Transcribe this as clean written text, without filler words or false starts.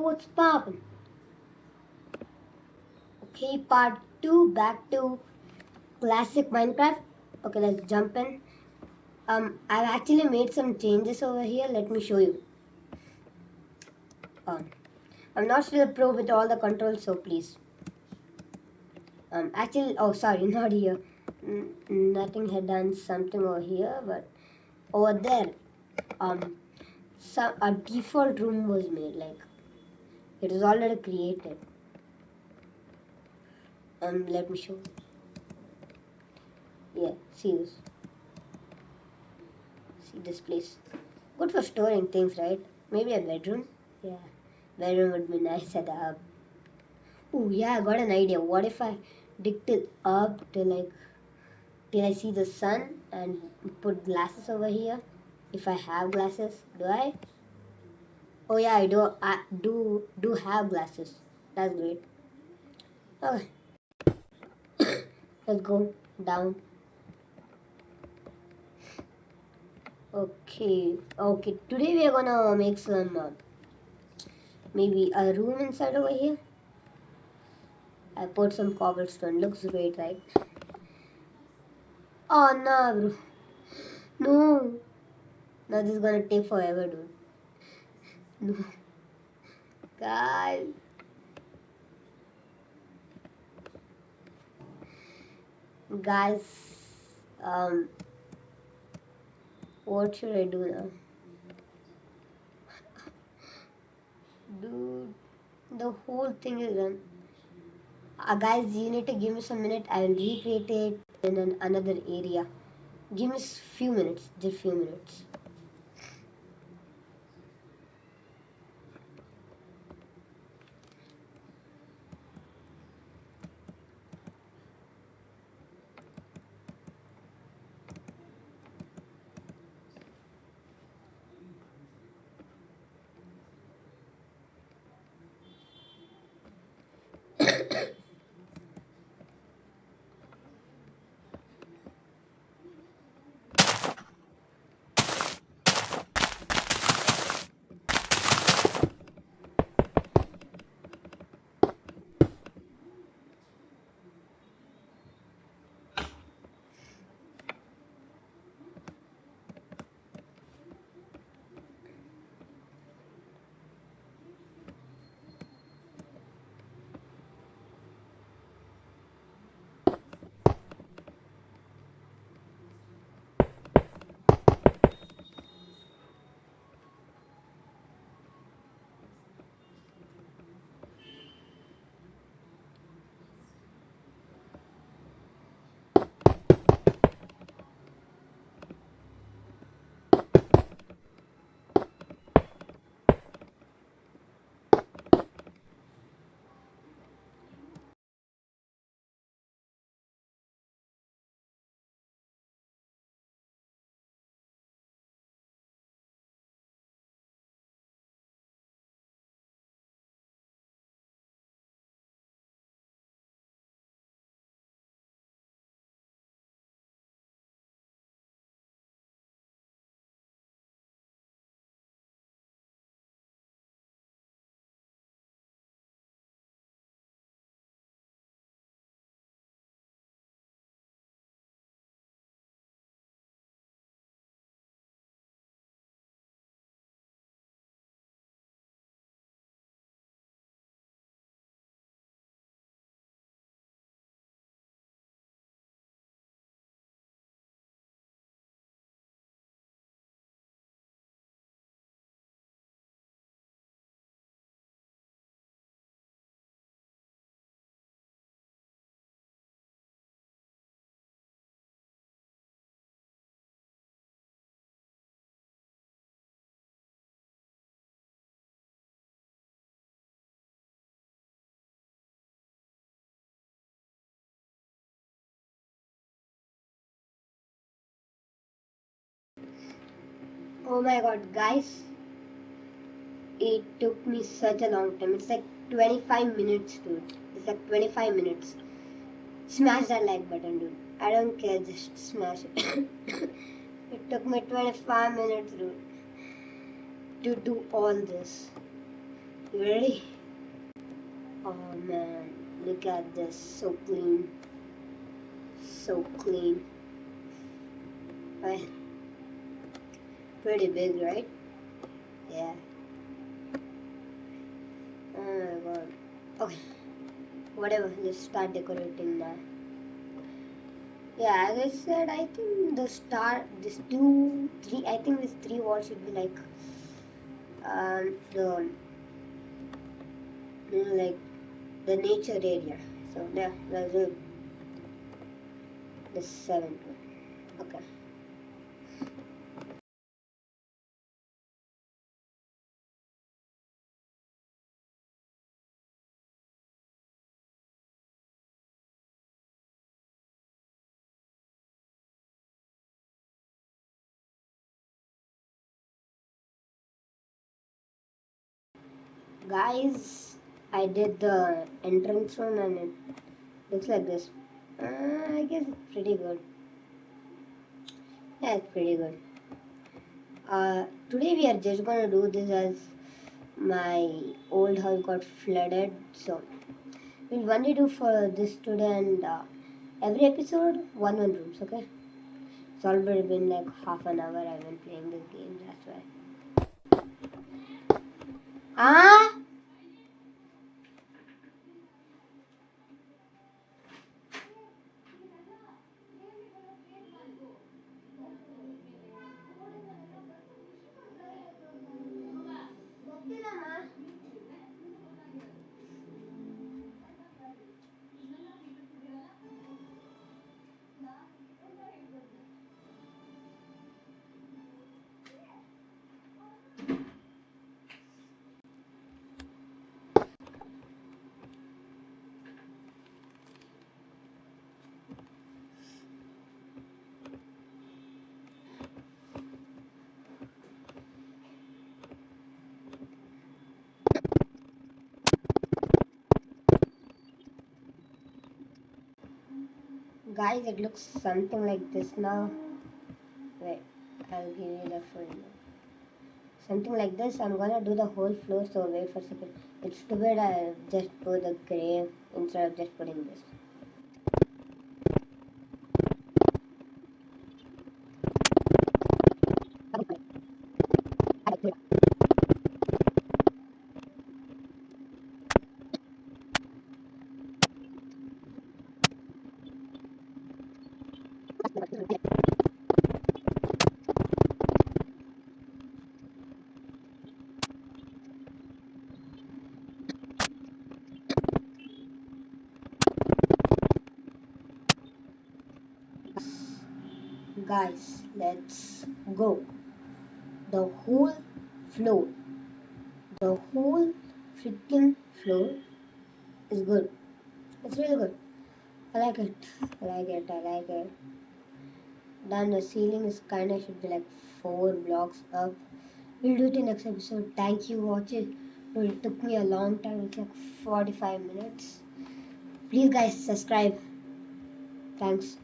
what's poppin'? Okay, part 2, back to classic Minecraft. Okay, let's jump in. I've actually made some changes over here. Let me show you. Um, I'm not still a pro with all the controls, so please. Actually, oh sorry, not here. Nothing had done something over here, but over there, a default room was made. Like it was already created. Let me show you. Yeah, see this. See this place. Good for storing things, right? Maybe a bedroom. Yeah, bedroom would be nice at the hub. Oh yeah, I got an idea. What if I dig it up till I see the sun and put glasses over here? If I have glasses, do I? Oh yeah, I do. I do have glasses. That's great. Okay, let's go down. Okay. Today we are gonna make some maybe a room inside over here. I put some cobblestone. Looks great, right? Oh no, bro. No. Now this is gonna take forever, dude. No. Guys. Guys. Um. What should I do now? Dude. The whole thing is done. Guys, you need to give me some minute. I will recreate it in another area. Give me few minutes. Just few minutes. Oh my god, guys. It took me such a long time. It's like 25 minutes, dude. It's like 25 minutes. Smash that like button, dude. I don't care, just smash it. It took me 25 minutes, dude, to do all this. You ready? Oh man, look at this. So clean. So clean. Right? Pretty big, right? Yeah. Oh my god. Okay. Whatever. Let's start decorating now. Yeah, as I said, I think this two, three, I think this three walls should be like, the, like the nature area. So yeah, let's do the seventh one. Okay. Guys, I did the entrance one and it looks like this. I guess it's pretty good. Yeah, it's pretty good. Today we are just gonna do this as my old house got flooded, so we'll only do for this today and every episode one rooms. Okay, it's already been like half an hour I've been playing this game. That's why. Ah, guys, it looks something like this now. Wait, I'll give you the full name. Something like this. I'm gonna do the whole floor, so wait for a second. It's too bad I just put the gray instead of just putting this. Guys, let's go. The whole floor, the whole freaking floor is good. It's really good. I like it. I like it. I like it. Then the ceiling is kind of should be like 4 blocks up. We'll do it in next episode. Thank you for watching. It took me a long time. It's like 45 minutes. Please guys subscribe. Thanks.